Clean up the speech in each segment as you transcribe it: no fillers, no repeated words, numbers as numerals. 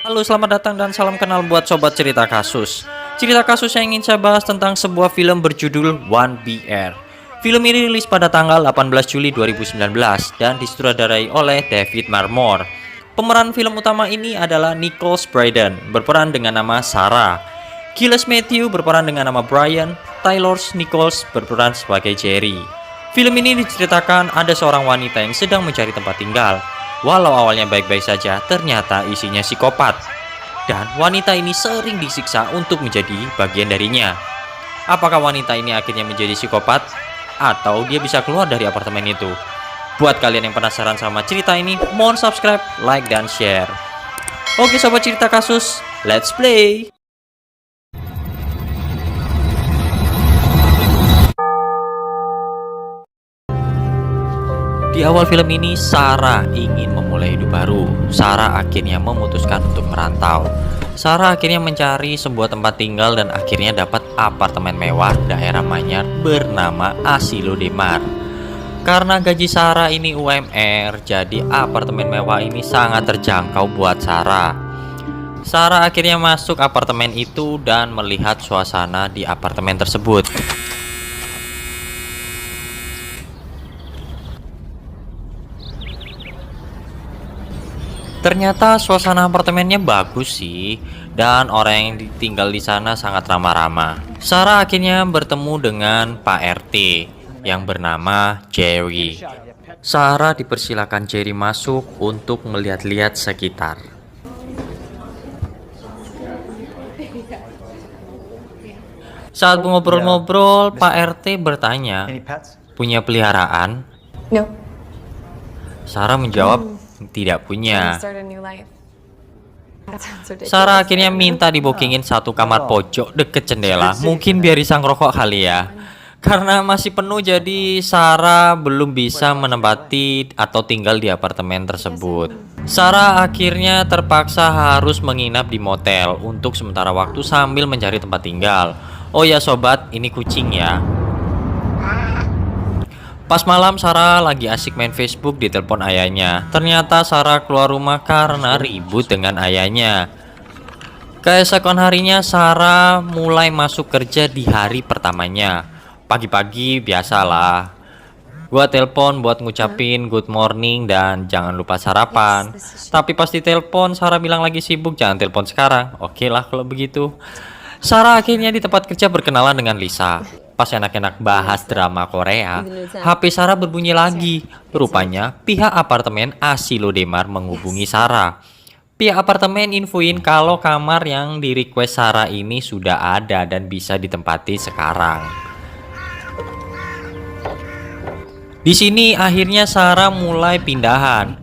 Halo, selamat datang dan salam kenal buat sobat cerita kasus. Cerita kasus yang ingin saya bahas tentang sebuah film berjudul One BR. Film ini rilis pada tanggal 18 Juli 2019 dan disutradarai oleh David Marmor. Pemeran film utama ini adalah Nicholas Brayden berperan dengan nama Sarah, Giles Matthew berperan dengan nama Brian, Taylor Nichols berperan sebagai Jerry. Film ini diceritakan ada seorang wanita yang sedang mencari tempat tinggal. Walau awalnya baik-baik saja, ternyata isinya psikopat. Dan wanita ini sering disiksa untuk menjadi bagian darinya. Apakah wanita ini akhirnya menjadi psikopat? Atau dia bisa keluar dari apartemen itu? Buat kalian yang penasaran sama cerita ini, mohon subscribe, like, dan share. Oke sobat cerita kasus, let's play! Di awal film ini, Sarah ingin memulai hidup baru. Sarah akhirnya memutuskan untuk merantau. Sarah akhirnya mencari sebuah tempat tinggal dan akhirnya dapat apartemen mewah daerah Manyar bernama Asilo de Mar. Karena gaji Sarah ini UMR, jadi apartemen mewah ini sangat terjangkau buat Sarah. Sarah akhirnya masuk apartemen itu dan melihat suasana di apartemen tersebut. Ternyata suasana apartemennya bagus sih, dan orang yang tinggal di sana sangat ramah-ramah. Sarah akhirnya bertemu dengan Pak RT yang bernama Jerry. Sarah dipersilakan Jerry masuk untuk melihat-lihat sekitar. Saat ngobrol-ngobrol, Pak RT bertanya, "Punya peliharaan?" No. Sarah menjawab, "Tidak punya." Start a new life. That sounds ridiculous. Sarah akhirnya minta dibookingin satu kamar pojok deket jendela. Mungkin biar bisa ngerokok kali ya. Karena masih penuh, jadi Sarah belum bisa menempati atau tinggal di apartemen tersebut. Sarah akhirnya terpaksa harus menginap di motel untuk sementara waktu sambil mencari tempat tinggal. Oh ya sobat, ini kucing ya. Pas malam, Sarah lagi asik main Facebook, ditelepon ayahnya. Ternyata Sarah keluar rumah karena ribut dengan ayahnya. Keesokan harinya, Sarah mulai masuk kerja di hari pertamanya. Pagi-pagi biasalah. Gua telepon buat ngucapin good morning dan jangan lupa sarapan. Tapi pas ditelepon, Sarah bilang lagi sibuk, jangan telepon sekarang. Oke lah kalau begitu. Sarah akhirnya di tempat kerja berkenalan dengan Lisa. Pas enak-enak bahas drama Korea, HP Sarah berbunyi lagi. Rupanya pihak apartemen Asilo de Mar menghubungi Sarah. Pihak apartemen infoin kalau kamar yang di request Sarah ini sudah ada dan bisa ditempati sekarang. Di sini akhirnya Sarah mulai pindahan.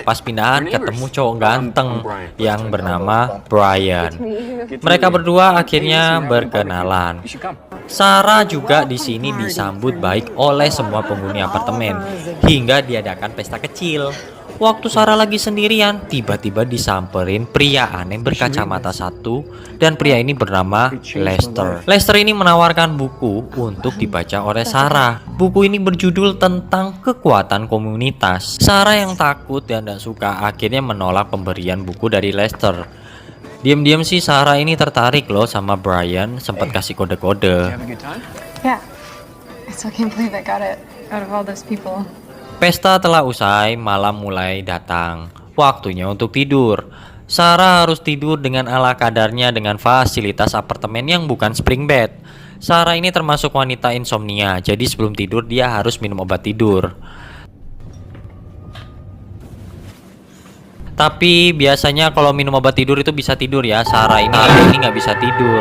Pas pindahan ketemu cowok ganteng yang bernama Brian. Mereka berdua akhirnya berkenalan. Sarah juga di sini disambut baik oleh semua penghuni apartemen hingga diadakan pesta kecil. Waktu Sarah lagi sendirian, tiba-tiba disamperin pria aneh berkacamata satu, dan pria ini bernama Lester. Lester ini menawarkan buku untuk dibaca oleh Sarah. Buku ini berjudul tentang kekuatan komunitas. Sarah yang takut dan tidak suka akhirnya menolak pemberian buku dari Lester. Diam-diam sih Sarah ini tertarik loh sama Brian, sempat kasih kode-kode. Yeah. I still can't believe I got it out of all those people. Pesta telah usai, malam mulai datang. Waktunya untuk tidur. Sarah harus tidur dengan ala kadarnya dengan fasilitas apartemen yang bukan spring bed. Sarah ini termasuk wanita insomnia, jadi sebelum tidur dia harus minum obat tidur. Tapi biasanya kalau minum obat tidur itu bisa tidur ya. Sarah ini nggak bisa tidur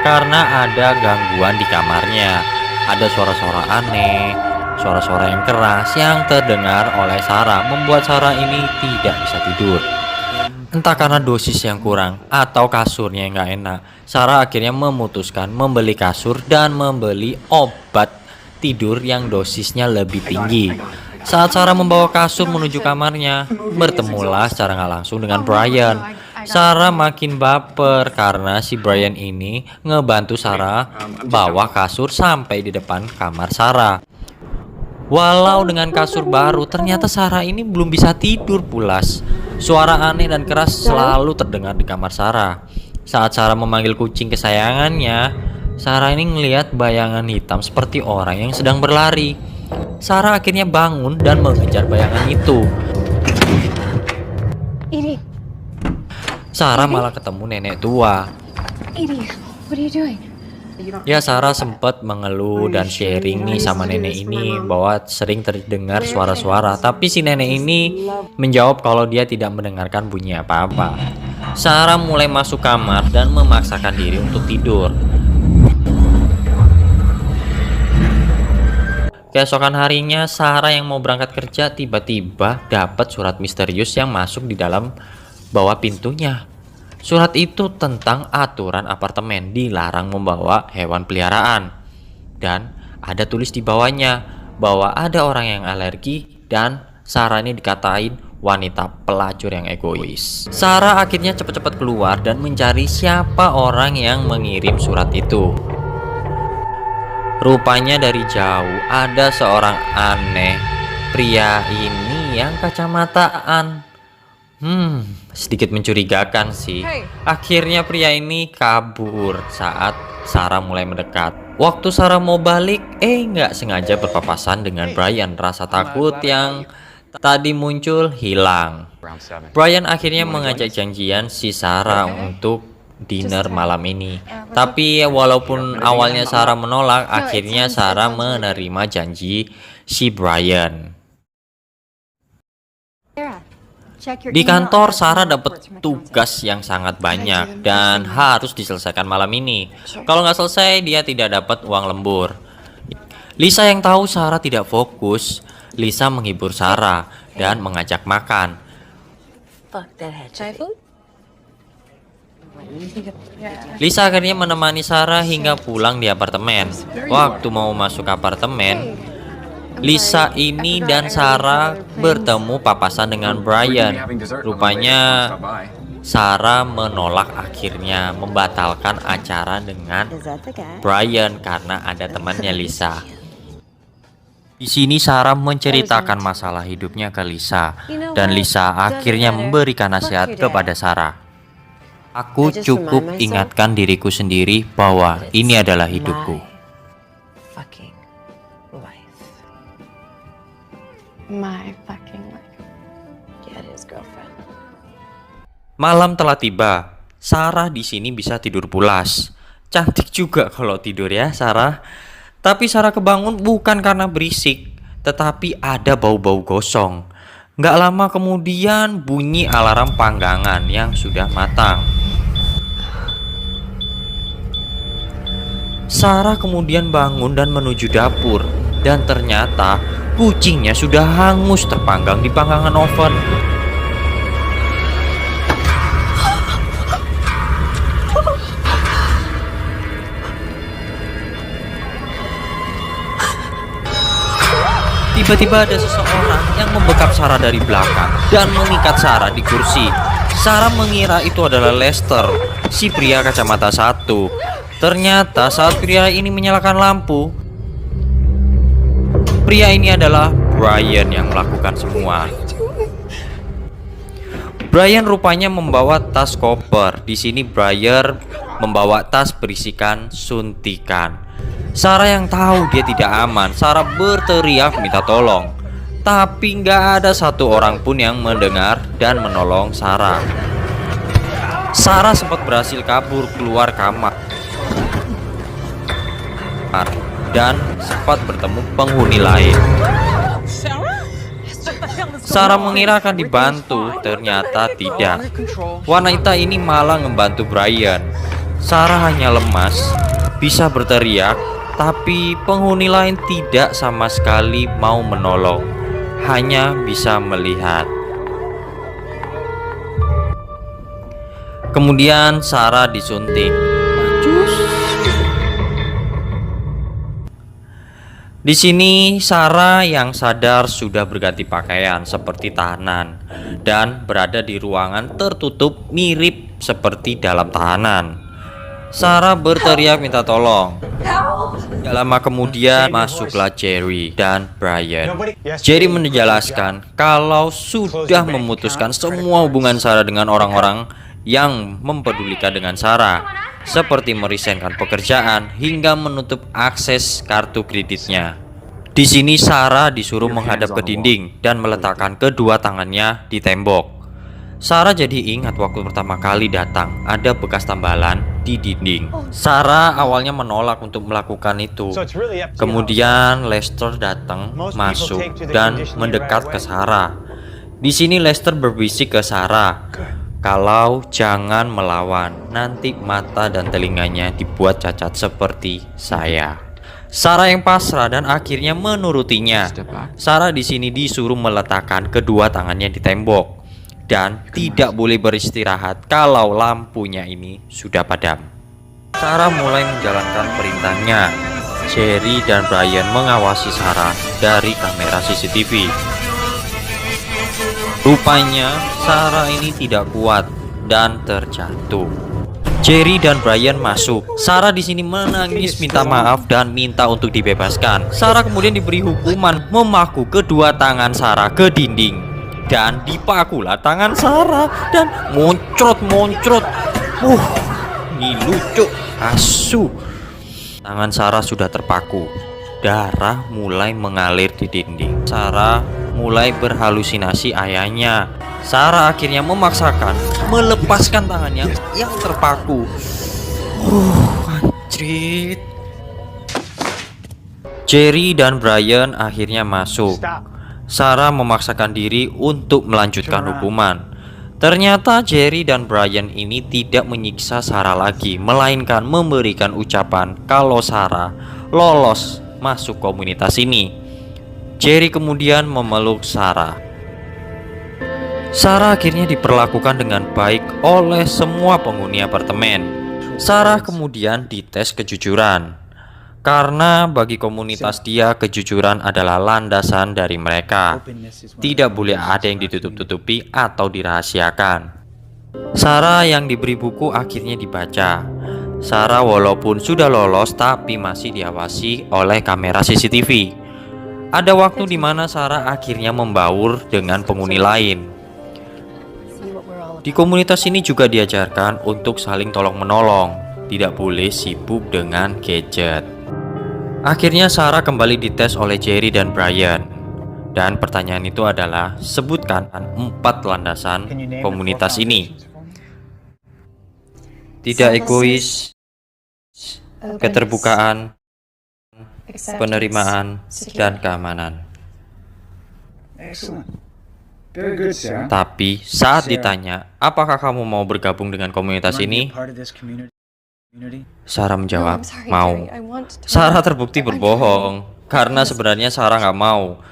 karena ada gangguan di kamarnya. Ada suara-suara aneh, suara-suara yang keras yang terdengar oleh Sarah membuat Sarah ini tidak bisa tidur. Entah karena dosis yang kurang atau kasurnya yang nggak enak, Sarah akhirnya memutuskan membeli kasur dan membeli obat tidur yang dosisnya lebih tinggi. Saat Sarah membawa kasur menuju kamarnya, bertemulah secara nggak langsung dengan Brian. Sarah makin baper karena si Brian ini ngebantu Sarah bawa kasur sampai di depan kamar Sarah. Walau dengan kasur baru, ternyata Sarah ini belum bisa tidur pulas. Suara aneh dan keras selalu terdengar di kamar Sarah. Saat Sarah memanggil kucing kesayangannya, Sarah ini melihat bayangan hitam seperti orang yang sedang berlari. Sarah akhirnya bangun dan mengejar bayangan itu. Edie, Sarah malah ketemu nenek tua. Edie, what are you doing? Ya, Sarah sempat mengeluh dan sharing nih sama nenek ini bahwa sering terdengar suara-suara, tapi si nenek ini menjawab kalau dia tidak mendengarkan bunyi apa-apa. Sarah mulai masuk kamar dan memaksakan diri untuk tidur. Keesokan harinya, Sarah yang mau berangkat kerja tiba-tiba dapat surat misterius yang masuk di dalam bawah pintunya. Surat itu tentang aturan apartemen dilarang membawa hewan peliharaan. Dan ada tulis di bawahnya bahwa ada orang yang alergi dan Sarah ini dikatain wanita pelacur yang egois. Sarah akhirnya cepat-cepat keluar dan mencari siapa orang yang mengirim surat itu. Rupanya dari jauh ada seorang aneh. Pria ini yang kacamataan. Sedikit mencurigakan sih. Akhirnya pria ini kabur saat Sarah mulai mendekat. Waktu Sarah mau balik, nggak sengaja berpapasan dengan Brian. Rasa takut yang tadi muncul hilang. Brian akhirnya mengajak janjian si Sarah untuk dinner malam ini. Tapi walaupun awalnya Sarah menolak, akhirnya Sarah menerima janji si Brian. Di kantor, Sarah dapat tugas yang sangat banyak dan harus diselesaikan malam ini. Kalau nggak selesai, dia tidak dapat uang lembur. Lisa yang tahu Sarah tidak fokus, Lisa menghibur Sarah dan mengajak makan. Lisa akhirnya menemani Sarah hingga pulang di apartemen. Waktu mau masuk apartemen, Lisa ini dan Sarah bertemu papasan dengan Brian. Rupanya Sarah menolak, akhirnya membatalkan acara dengan Brian karena ada temannya Lisa. Di sini Sarah menceritakan masalah hidupnya ke Lisa dan Lisa akhirnya memberikan nasihat kepada Sarah. Aku cukup ingatkan diriku sendiri bahwa ini adalah hidupku. My fucking life. Malam telah tiba. Sarah di sini bisa tidur pulas. Cantik juga kalau tidur ya, Sarah. Tapi Sarah kebangun bukan karena berisik, tetapi ada bau-bau gosong. Nggak lama kemudian bunyi alarm panggangan yang sudah matang. Sarah kemudian bangun dan menuju dapur, dan ternyata kucingnya sudah hangus terpanggang di panggangan oven. Tiba-tiba ada seseorang yang membekap Sarah dari belakang dan mengikat Sarah di kursi. Sarah mengira itu adalah Lester, si pria kacamata satu. Ternyata saat pria ini menyalakan lampu, pria ini adalah Brian yang melakukan semua. Brian rupanya membawa tas koper. Di sini Brian membawa tas berisikan suntikan. Sarah yang tahu dia tidak aman, Sarah berteriak minta tolong. Tapi nggak ada satu orang pun yang mendengar dan menolong Sarah. Sarah sempat berhasil kabur keluar kamar dan sempat bertemu penghuni lain. Sarah mengira akan dibantu, ternyata tidak. Wanita ini malah membantu Brian. Sarah hanya lemas, bisa berteriak, tapi penghuni lain tidak sama sekali mau menolong, hanya bisa melihat. Kemudian Sarah disuntik. Di sini Sarah yang sadar sudah berganti pakaian seperti tahanan dan berada di ruangan tertutup mirip seperti dalam tahanan. Sarah berteriak minta tolong. Tidak lama kemudian masuklah Jerry dan Brian. Jerry menjelaskan kalau sudah memutuskan semua hubungan Sarah dengan orang-orang yang mempedulikan dengan Sarah, seperti merisenkan pekerjaan hingga menutup akses kartu kreditnya. Di sini Sarah disuruh menghadap ke dinding dan meletakkan kedua tangannya di tembok. Sarah jadi ingat waktu pertama kali datang ada bekas tambalan di dinding. Sarah awalnya menolak untuk melakukan itu. Kemudian Lester datang, masuk dan mendekat ke Sarah. Di sini Lester berbisik ke Sarah, kalau jangan melawan, nanti mata dan telinganya dibuat cacat seperti saya. Sarah yang pasrah dan akhirnya menurutinya. Sarah di sini disuruh meletakkan kedua tangannya di tembok dan tidak boleh beristirahat kalau lampunya ini sudah padam. Sarah mulai menjalankan perintahnya. Jerry dan Brian mengawasi Sarah dari kamera CCTV. Rupanya Sarah ini tidak kuat dan terjatuh. Jerry dan Brian masuk. Sarah di sini menangis minta maaf dan minta untuk dibebaskan. Sarah kemudian diberi hukuman memaku kedua tangan Sarah ke dinding. Dan dipakulah tangan Sarah dan moncrot. Ini lucu, asu. Tangan Sarah sudah terpaku. Darah mulai mengalir di dinding. Sarah mulai berhalusinasi ayahnya. Sarah akhirnya memaksakan melepaskan tangannya yang terpaku. Anjrit. Jerry dan Brian akhirnya masuk. Sarah memaksakan diri untuk melanjutkan hukuman. Ternyata Jerry dan Brian ini tidak menyiksa Sarah lagi, melainkan memberikan ucapan kalau Sarah lolos masuk komunitas ini. Jerry kemudian memeluk Sarah. Sarah akhirnya diperlakukan dengan baik oleh semua penghuni apartemen. Sarah kemudian dites kejujuran. Karena bagi komunitas dia kejujuran adalah landasan dari mereka. Tidak boleh ada yang ditutup-tutupi atau dirahasiakan. Sarah yang diberi buku akhirnya dibaca. Sarah walaupun sudah lolos tapi masih diawasi oleh kamera CCTV. Ada waktu di mana Sarah akhirnya membaur dengan penghuni lain. Di komunitas ini juga diajarkan untuk saling tolong-menolong. Tidak boleh sibuk dengan gadget. Akhirnya Sarah kembali dites oleh Jerry dan Brian. Dan pertanyaan itu adalah, sebutkan 4 landasan komunitas ini. Tidak egois, keterbukaan, penerimaan, dan keamanan. Tapi saat ditanya, apakah kamu mau bergabung dengan komunitas ini? Sarah menjawab, mau. Sarah terbukti berbohong, karena sebenarnya Sarah nggak mau.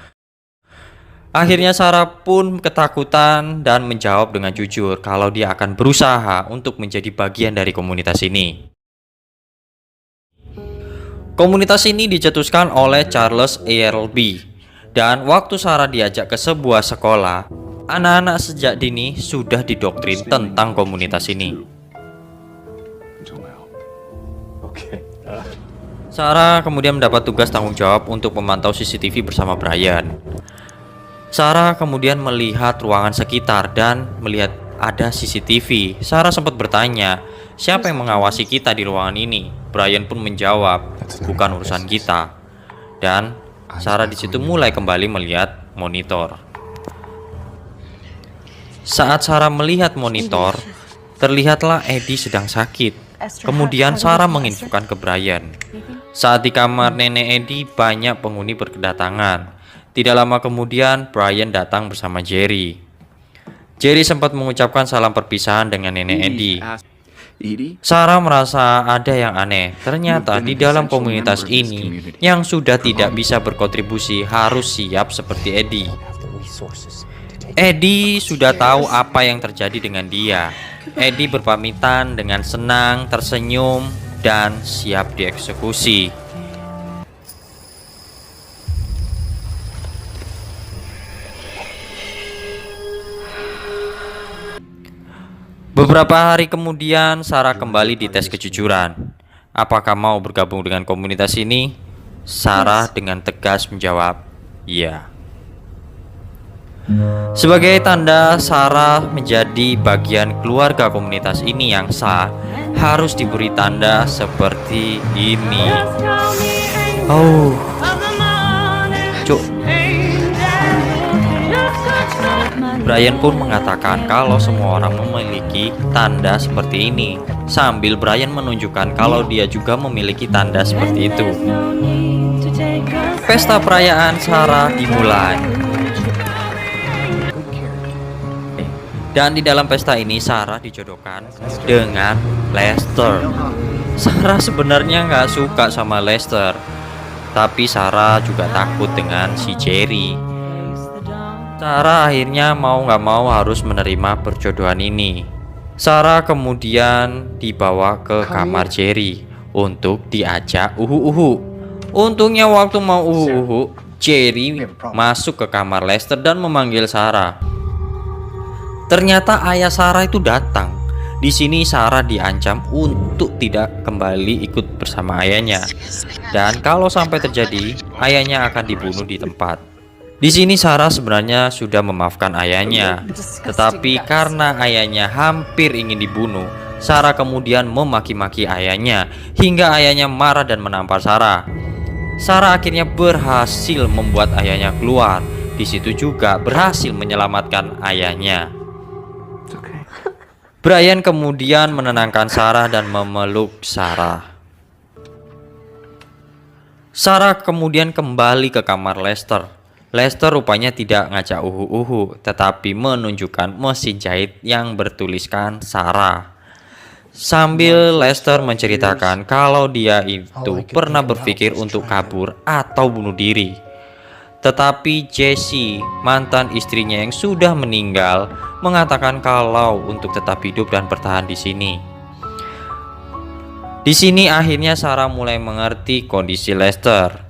Akhirnya Sarah pun ketakutan dan menjawab dengan jujur kalau dia akan berusaha untuk menjadi bagian dari komunitas ini. Komunitas ini dicetuskan oleh Charles Earlby. Dan waktu Sarah diajak ke sebuah sekolah, anak-anak sejak dini sudah didoktrin tentang komunitas ini. Sarah kemudian mendapat tugas tanggung jawab untuk memantau CCTV bersama Brian. Sarah kemudian melihat ruangan sekitar dan melihat ada CCTV. Sarah sempat bertanya, siapa yang mengawasi kita di ruangan ini? Brian pun menjawab, bukan urusan kita. Dan Sarah di situ mulai kembali melihat monitor. Saat Sarah melihat monitor, terlihatlah Eddie sedang sakit. Kemudian Sarah menginfokan ke Brian. Saat di kamar nenek Eddie, banyak penghuni berkedatangan. Tidak lama kemudian Brian datang bersama Jerry. Jerry sempat mengucapkan salam perpisahan dengan nenek Eddie. Sarah merasa ada yang aneh. Ternyata di dalam komunitas ini yang sudah tidak bisa berkontribusi harus siap seperti Eddie. Eddie sudah tahu apa yang terjadi dengan dia. Eddie berpamitan dengan senang, tersenyum, dan siap dieksekusi. Beberapa hari kemudian, Sarah kembali dites kejujuran. Apakah mau bergabung dengan komunitas ini? Sarah dengan tegas menjawab, "Iya." Sebagai tanda Sarah menjadi bagian keluarga komunitas ini yang sah, harus diberi tanda seperti ini. Oh, Cuk. Brian pun mengatakan kalau semua orang memiliki tanda seperti ini, sambil Brian menunjukkan kalau dia juga memiliki tanda seperti itu. Pesta perayaan Sarah dimulai. Dan di dalam pesta ini Sarah dijodohkan dengan Lester. Sarah sebenarnya nggak suka sama Lester, tapi Sarah juga takut dengan si Jerry. Sarah akhirnya mau nggak mau harus menerima perjodohan ini. Sarah kemudian dibawa ke kamar Jerry untuk diajak uhu-uhu. Untungnya waktu mau uhu-uhu, Jerry masuk ke kamar Lester dan memanggil Sarah. Ternyata ayah Sarah itu datang. Di sini Sarah diancam untuk tidak kembali ikut bersama ayahnya. Dan kalau sampai terjadi, ayahnya akan dibunuh di tempat. Di sini Sarah sebenarnya sudah memaafkan ayahnya, tetapi karena ayahnya hampir ingin dibunuh, Sarah kemudian memaki-maki ayahnya hingga ayahnya marah dan menampar Sarah. Sarah akhirnya berhasil membuat ayahnya keluar. Di situ juga berhasil menyelamatkan ayahnya. Brian kemudian menenangkan Sarah dan memeluk Sarah. Sarah kemudian kembali ke kamar Lester. Lester rupanya tidak ngajak uhu-uhu, tetapi menunjukkan mesin jahit yang bertuliskan Sarah. Sambil Lester menceritakan kalau dia itu pernah berpikir untuk kabur atau bunuh diri. Tetapi Jessie, mantan istrinya yang sudah meninggal, mengatakan kalau untuk tetap hidup dan bertahan di sini. Di sini akhirnya Sarah mulai mengerti kondisi Lester.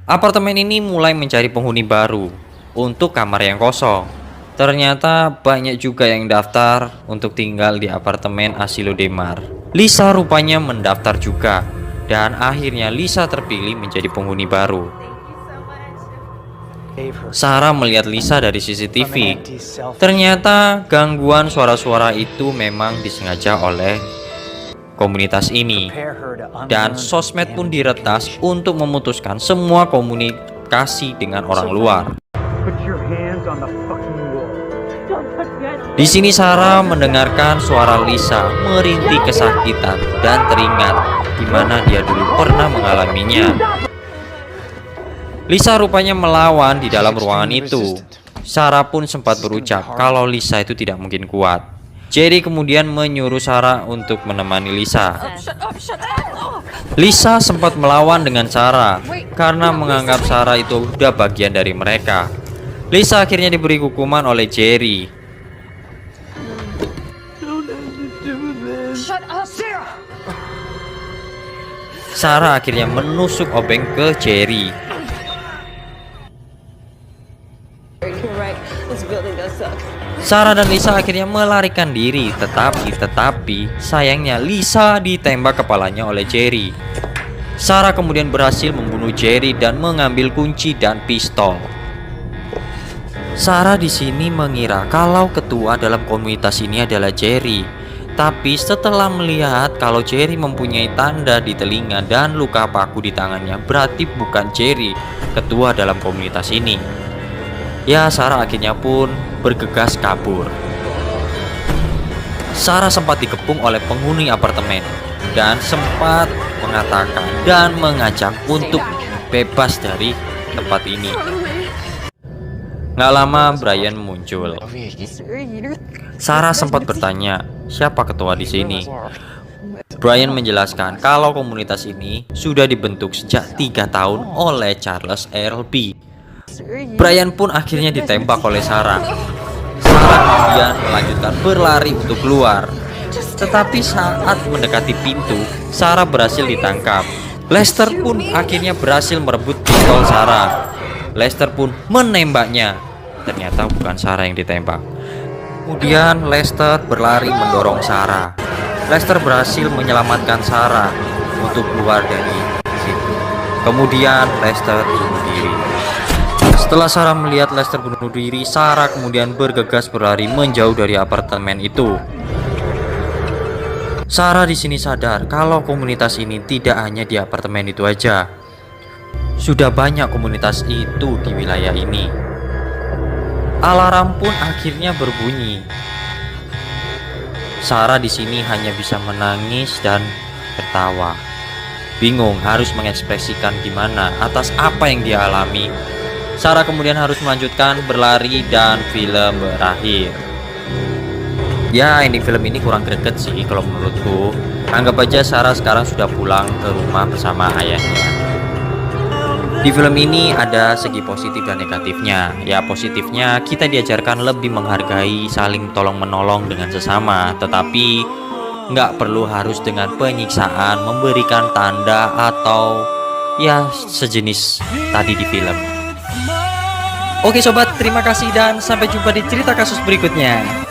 Apartemen ini mulai mencari penghuni baru untuk kamar yang kosong. Ternyata banyak juga yang daftar untuk tinggal di apartemen Asilo Demar. Lisa rupanya mendaftar juga, dan akhirnya Lisa terpilih menjadi penghuni baru. Sarah melihat Lisa dari CCTV. Ternyata gangguan suara-suara itu memang disengaja oleh komunitas ini, dan sosmed pun diretas untuk memutuskan semua komunikasi dengan orang luar. Di sini Sarah mendengarkan suara Lisa merintih kesakitan dan teringat di mana dia dulu pernah mengalaminya. Lisa rupanya melawan di dalam ruangan itu. Sarah pun sempat berucap kalau Lisa itu tidak mungkin kuat. Jerry kemudian menyuruh Sarah untuk menemani Lisa. Lisa sempat melawan dengan Sarah karena menganggap Sarah itu sudah bagian dari mereka. Lisa akhirnya diberi hukuman oleh Jerry. Sarah akhirnya menusuk obeng ke Jerry. Sarah dan Lisa akhirnya melarikan diri, tetapi sayangnya Lisa ditembak kepalanya oleh Jerry. Sarah kemudian berhasil membunuh Jerry dan mengambil kunci dan pistol. Sarah di sini mengira kalau ketua dalam komunitas ini adalah Jerry, tapi setelah melihat kalau Jerry mempunyai tanda di telinga dan luka paku di tangannya, berarti bukan Jerry ketua dalam komunitas ini. Ya, Sarah akhirnya pun bergegas kabur. Sarah sempat dikepung oleh penghuni apartemen dan sempat mengatakan dan mengajak untuk bebas dari tempat ini. Nggak lama Brian muncul. Sarah sempat bertanya, siapa ketua di sini? Brian menjelaskan kalau komunitas ini sudah dibentuk sejak 3 tahun oleh Charles Earlby. Brian pun akhirnya ditembak oleh Sarah. Sarah kemudian melanjutkan berlari untuk keluar. Tetapi saat mendekati pintu, Sarah berhasil ditangkap. Lester pun akhirnya berhasil merebut pistol Sarah. Lester pun menembaknya. Ternyata bukan Sarah yang ditembak. Kemudian Lester berlari mendorong Sarah. Lester berhasil menyelamatkan Sarah untuk keluar dari situ. Kemudian Lester bunuh diri. Setelah Sarah melihat Lester bunuh diri, Sarah kemudian bergegas berlari menjauh dari apartemen itu. Sarah di sini sadar kalau komunitas ini tidak hanya di apartemen itu aja. Sudah banyak komunitas itu di wilayah ini. Alarm pun akhirnya berbunyi. Sarah di sini hanya bisa menangis dan tertawa. Bingung harus mengekspresikan gimana atas apa yang dia alami. Sarah kemudian harus melanjutkan berlari dan film berakhir. Ya, ending film ini kurang greget sih kalau menurutku. Anggap aja Sarah sekarang sudah pulang ke rumah bersama ayahnya. Di film ini ada segi positif dan negatifnya. Ya, positifnya kita diajarkan lebih menghargai, saling tolong-menolong dengan sesama. Tetapi nggak perlu harus dengan penyiksaan, memberikan tanda atau ya sejenis tadi di film. Oke sobat, terima kasih dan sampai jumpa di cerita kasus berikutnya.